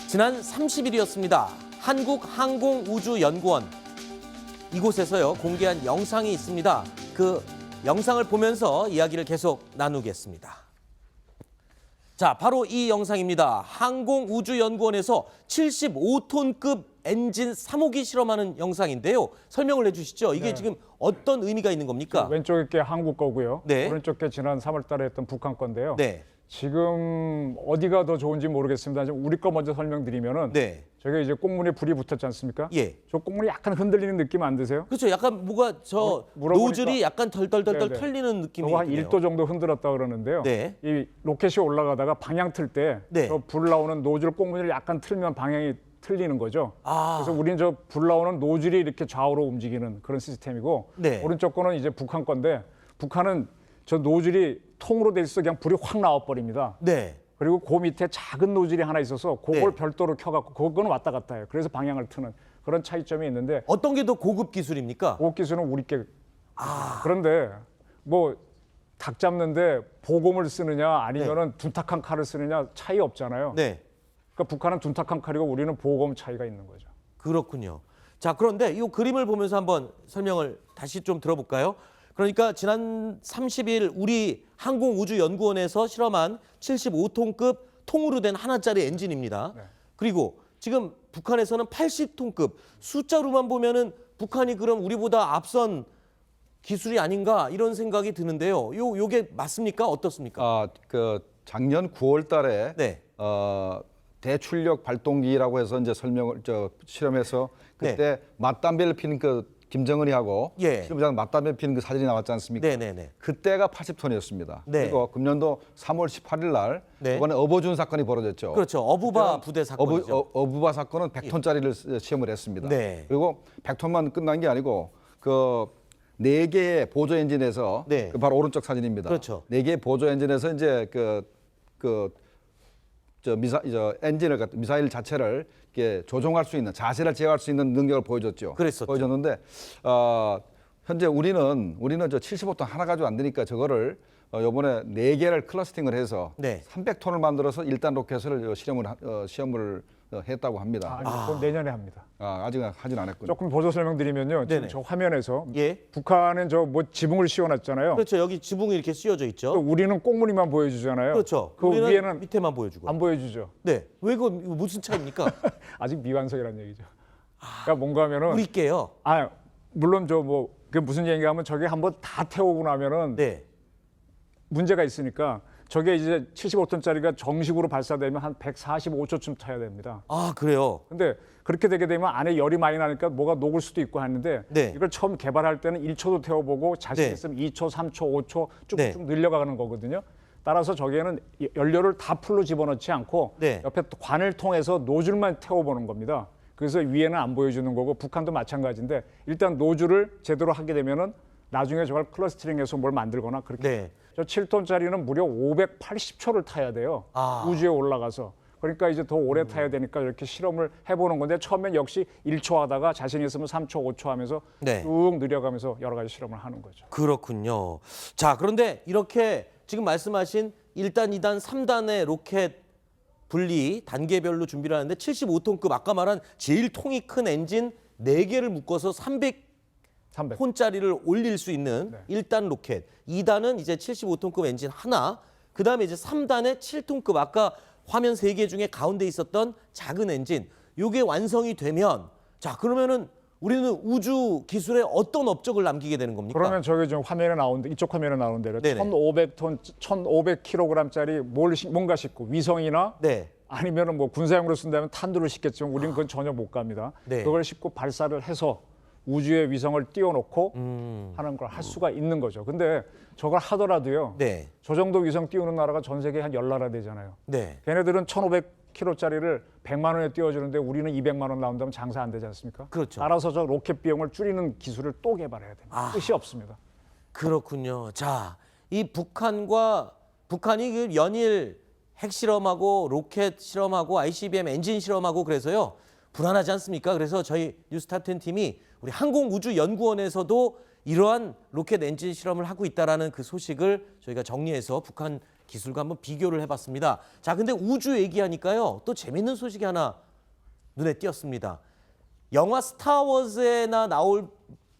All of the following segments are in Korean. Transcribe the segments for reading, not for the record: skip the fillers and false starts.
지난 30일이었습니다. 한국항공우주연구원 이곳에서요 공개한 영상이 있습니다. 그 영상을 보면서 이야기를 계속 나누겠습니다. 자, 바로 이 영상입니다. 항공우주연구원에서 75톤급 엔진 3호기 실험하는 영상인데요. 설명을 해주시죠. 이게 지금 어떤 의미가 있는 겁니까? 왼쪽에 게 한국 거고요. 네. 오른쪽 게 지난 3월 달에 했던 북한 건데요. 네. 지금 어디가 더 좋은지 모르겠습니다. 지금 우리 거 먼저 설명드리면은 네. 저게 이제 꽁무니에 불이 붙었지 않습니까? 예. 저 꽁무니 약간 흔들리는 느낌 안 드세요? 그렇죠. 약간 뭐가 저 물어보니까- 노즐이 약간 덜덜덜덜 네네. 털리는 느낌이 저거 한 드네요. 1도 정도 흔들었다 그러는데요. 네. 이 로켓이 올라가다가 방향 틀 때 네. 저 불 나오는 노즐 꽁무니를 약간 틀면 방향이 틀리는 거죠. 아. 그래서 우리는 저 불 나오는 노즐이 이렇게 좌우로 움직이는 그런 시스템이고 네. 오른쪽 거는 이제 북한 건데 북한은 저 노즐이 통으로 돼 있어 그냥 불이 확 나와 버립니다. 네. 그리고 그 밑에 작은 노즐이 하나 있어서 그걸 네. 별도로 켜갖고 그거는 왔다 갔다 해요. 그래서 방향을 트는 그런 차이점이 있는데 어떤 게 더 고급 기술입니까? 그 기술은 우리 게 그런데 뭐 닭 잡는데 보검을 쓰느냐 아니면은 둔탁한 칼을 쓰느냐 차이 없잖아요. 네. 그러니까 북한은 둔탁한 칼이고 우리는 보검 차이가 있는 거죠. 그렇군요. 자, 그런데 이 그림을 보면서 한번 설명을 다시 좀 들어볼까요? 그러니까 지난 30일 우리 항공우주연구원에서 실험한 75톤급 통으로 된 하나짜리 엔진입니다. 네. 그리고 지금 북한에서는 80톤급 숫자로만 보면은 북한이 그럼 우리보다 앞선 기술이 아닌가 이런 생각이 드는데요. 요게 맞습니까? 어떻습니까? 그 작년 9월 달에 네. 대출력 발동기라고 해서 이제 실험해서 그때 맞담배를 피는 그 김정은이하고 예. 실험장 맞담배 피는 그 사진이 나왔지 않습니까? 네네네. 그때가 80톤이었습니다. 네. 그리고 금년도 3월 18일 날 네. 이번에 어버준 사건이 벌어졌죠. 그렇죠. 어부바 부대 사건이죠. 어부바 사건은 100톤짜리를 시험을 했습니다. 네. 그리고 100톤만 끝난 게 아니고 그 4개의 보조 엔진에서 네. 그 바로 오른쪽 사진입니다. 그렇죠. 4개의 보조 엔진에서 이제 미사일 자체를 이렇게 조종할 수 있는 자세를 제어할 수 있는 능력을 보여줬죠. 그랬었죠. 보여줬는데 현재 우리는 저 75톤 하나 가지고 안 되니까 저거를 이번에 4개를 클러스팅을 해서 네. 300톤을 만들어서 1단 로켓을 시험을 했다고 합니다. 그건 내년에 합니다. 아직 하진 않았군요. 조금 보조 설명드리면요. 지금 네네. 저 화면에서 예. 북한은 저 뭐 지붕을 씌워놨잖아요. 그렇죠. 여기 지붕이 이렇게 씌워져 있죠. 우리는 꽁무니만 보여주잖아요. 그렇죠. 그 우리는 위에는 밑에만 보여주고. 안 보여주죠. 네. 왜 이거 무슨 차이입니까? 아직 미완성이라는 얘기죠. 그러니까 뭔가 하면은 우리께요. 물론 저 뭐 그게 무슨 얘기가 하면 저게 한번 다 태우고 나면은 네. 문제가 있으니까 저게 이제 75톤짜리가 정식으로 발사되면 한 145초쯤 타야 됩니다. 아, 그래요. 근데 그렇게 되게 되면 안에 열이 많이 나니까 뭐가 녹을 수도 있고 하는데 네. 이걸 처음 개발할 때는 1초도 태워보고 자신 네. 있으면 2초, 3초, 5초 쭉쭉 네. 늘려가는 거거든요. 따라서 저기에는 연료를 다 풀로 집어넣지 않고 네. 옆에 관을 통해서 노즐만 태워보는 겁니다. 그래서 위에는 안 보여주는 거고 북한도 마찬가지인데 일단 노즐을 제대로 하게 되면은 나중에 저걸 클러스터링해서 뭘 만들거나 그렇게 네. 저 7톤짜리는 무려 580초를 타야 돼요. 우주에 올라가서. 그러니까 이제 더 오래 타야 되니까 이렇게 실험을 해보는 건데 처음엔 역시 1초 하다가 자신 있으면 3초, 5초 하면서 네. 쭉 늘려가면서 여러 가지 실험을 하는 거죠. 그렇군요. 자, 그런데 이렇게 지금 말씀하신 1단, 2단, 3단의 로켓 분리 단계별로 준비를 하는데 75톤급 아까 말한 제일 통이 큰 엔진 4개를 묶어서 300. 300톤짜리를 올릴 수 있는 1단 로켓, 2단은 이제 75톤급 엔진 하나, 그다음에 이제 3단에 7톤급 아까 화면 3개 중에 가운데 있었던 작은 엔진, 요게 완성이 되면 자, 그러면은 우리는 우주 기술에 어떤 업적을 남기게 되는 겁니까? 그러면 저기 지금 화면에 나오는데 이쪽 화면에 나오는 대로 네네. 1,500톤, 1,500kg짜리 뭔가 싣고 위성이나 네. 아니면은 뭐 군사용으로 쓴다면 탄두를 싣겠지만 우리는 그건 전혀 못 갑니다. 네. 그걸 싣고 발사를 해서 우주에 위성을 띄워놓고 하는 걸 할 수가 있는 거죠. 근데 저걸 하더라도요. 네. 저 정도 위성 띄우는 나라가 전 세계에 한 10나라 되잖아요. 네. 걔네들은 1,500kg짜리를 100만 원에 띄워주는데 우리는 200만 원 나온다면 장사 안 되지 않습니까? 그렇죠. 따라서 저 로켓 비용을 줄이는 기술을 또 개발해야 됩니다. 끝이 없습니다. 그렇군요. 자, 이 북한이 그 연일 핵실험하고 로켓 실험하고 ICBM 엔진 실험하고 그래서요. 불안하지 않습니까? 그래서 저희 뉴스탑10 팀이 우리 항공우주연구원에서도 이러한 로켓 엔진 실험을 하고 있다라는 그 소식을 저희가 정리해서 북한 기술과 한번 비교를 해봤습니다. 자, 근데 우주 얘기하니까요. 또 재밌는 소식이 하나 눈에 띄었습니다. 영화 스타워즈에나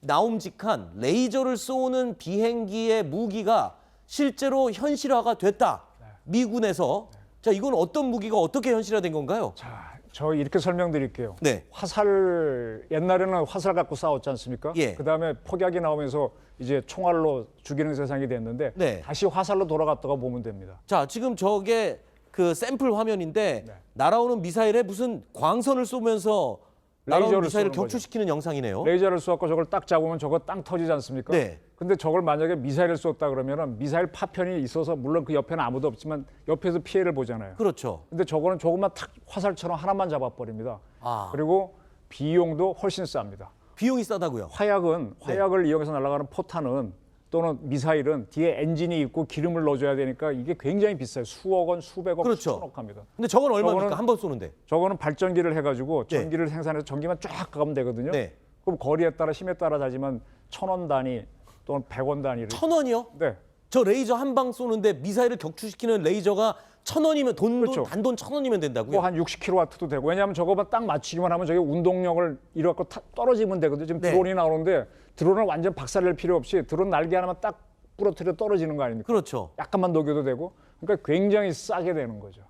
나옴직한 레이저를 쏘는 비행기의 무기가 실제로 현실화가 됐다. 미군에서. 자, 이건 어떤 무기가 어떻게 현실화된 건가요? 자, 저 이렇게 설명드릴게요. 네. 화살, 옛날에는 화살 갖고 싸웠지 않습니까? 예. 그다음에 폭약이 나오면서 이제 총알로 죽이는 세상이 됐는데 네. 다시 화살로 돌아갔다가 보면 됩니다. 자, 지금 저게 그 샘플 화면인데 네. 날아오는 미사일에 무슨 광선을 쏘면서 날아오는 레이저를 미사일을 쏘는 격추시키는 영상이네요. 레이저를 쏘고 저걸 딱 잡으면 저거 땅 터지지 않습니까? 네. 근데 저걸 만약에 미사일을 쏘다 그러면은 미사일 파편이 있어서 물론 그 옆에는 아무도 없지만 옆에서 피해를 보잖아요. 그렇죠. 근데 저거는 조금만 탁 화살처럼 하나만 잡아버립니다. 아. 그리고 비용도 훨씬 쌉니다. 비용이 싸다고요. 화약을 이용해서 날아가는 포탄은 또는 미사일은 뒤에 엔진이 있고 기름을 넣어줘야 되니까 이게 굉장히 비싸요. 수억 원, 수백억, 그렇죠. 수천억 합니다. 근데 저건 얼마입니까? 저거는- 한 번 쏘는데. 저거는 발전기를 해가지고 네. 전기를 생산해서 전기만 쫙 가면 되거든요. 네. 그럼 거리에 따라 힘에 따라 다지만 1,000원 단위 또는 100원 단위를 1,000원이요? 네. 저 레이저 한 방 쏘는데 미사일을 격추시키는 레이저가 1,000원이면 그렇죠. 단돈 1,000원이면 된다고요? 뭐 한 60kW도 되고 왜냐하면 저거만 딱 맞추기만 하면 저게 운동력을 이렇게 떨어지면 되거든요. 지금 네. 드론이 나오는데 드론은 완전 박살낼 필요 없이 드론 날개 하나만 딱 부러뜨려 떨어지는 거 아닙니까? 그렇죠. 약간만 녹여도 되고 그러니까 굉장히 싸게 되는 거죠.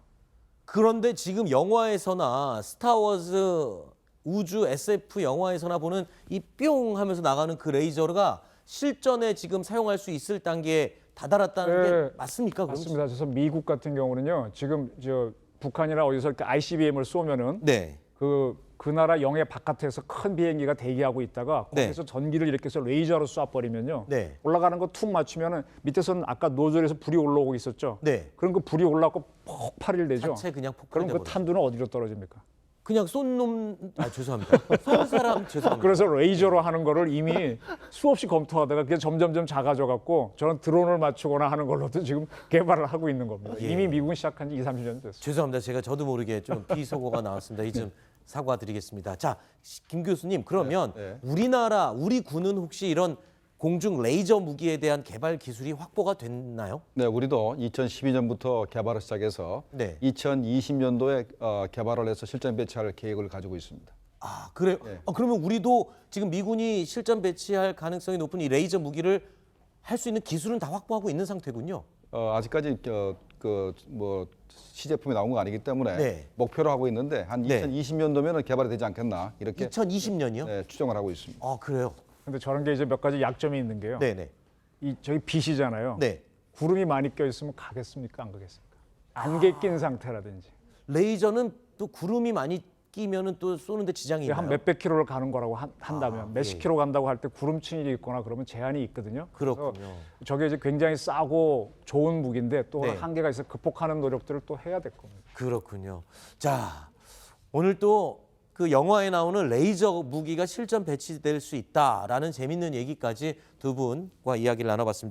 그런데 지금 영화에서나 스타워즈 우주 SF 영화에서나 보는 이 뿅 하면서 나가는 그 레이저가 실전에 지금 사용할 수 있을 단계에 다다랐다는 네, 게 맞습니까? 그럼? 맞습니다. 그래서 미국 같은 경우는요. 지금 저 북한이나 어디서 이렇게 ICBM을 쏘면은 네. 그 나라 영해 바깥에서 큰 비행기가 대기하고 있다가 네. 거기서 전기를 이렇게 해서 레이저로 쏴버리면요. 네. 올라가는 거 툭 맞추면은 밑에서는 아까 노즐에서 불이 올라오고 있었죠. 네. 그럼 그 불이 올라오고 폭발이 되죠. 자체 그냥 그럼 폭발돼 그 버려. 탄두는 어디로 떨어집니까? 그냥 쏜 놈, 죄송합니다. 쏜 사람 죄송합니다. 그래서 레이저로 하는 거를 이미 수없이 검토하다가 그게 점점점 작아져 갖고 저는 드론을 맞추거나 하는 걸로도 지금 개발을 하고 있는 겁니다. 예. 이미 미국은 시작한 지 2, 30년 됐어요. 죄송합니다. 제가 저도 모르게 좀 비속어가 나왔습니다. 이 점 사과드리겠습니다. 자, 김 교수님, 그러면 네, 우리 군은 혹시 이런 공중 레이저 무기에 대한 개발 기술이 확보가 됐나요? 네, 우리도 2012년부터 개발을 시작해서 네. 2020년도에 개발을 해서 실전 배치할 계획을 가지고 있습니다. 아, 그래요? 네. 그러면 우리도 지금 미군이 실전 배치할 가능성이 높은 이 레이저 무기를 할 수 있는 기술은 다 확보하고 있는 상태군요. 아직까지 뭐 시제품이 나온 건 아니기 때문에 네. 목표로 하고 있는데 한 네. 2020년도면은 개발이 되지 않겠나 이렇게 2020년이요? 네, 추정을 하고 있습니다. 아, 그래요? 근데 저런 게 이제 몇 가지 약점이 있는 게요. 네네. 이 저기 빛이잖아요. 네. 구름이 많이 껴 있으면 가겠습니까? 안 가겠습니까? 안개 낀 상태라든지 레이저는 또 구름이 많이 끼면은 또 쏘는데 지장이 있나요? 한 몇백 킬로를 가는 거라고 한다면 아, 몇십 예. 킬로 간다고 할 때 구름층이 있거나 그러면 제한이 있거든요. 그렇군요. 그래서 저게 이제 굉장히 싸고 좋은 무기인데 또 네. 한계가 있어 극복하는 노력들을 또 해야 될 겁니다. 그렇군요. 자, 오늘 또 그 영화에 나오는 레이저 무기가 실전 배치될 수 있다라는 재밌는 얘기까지 두 분과 이야기를 나눠봤습니다.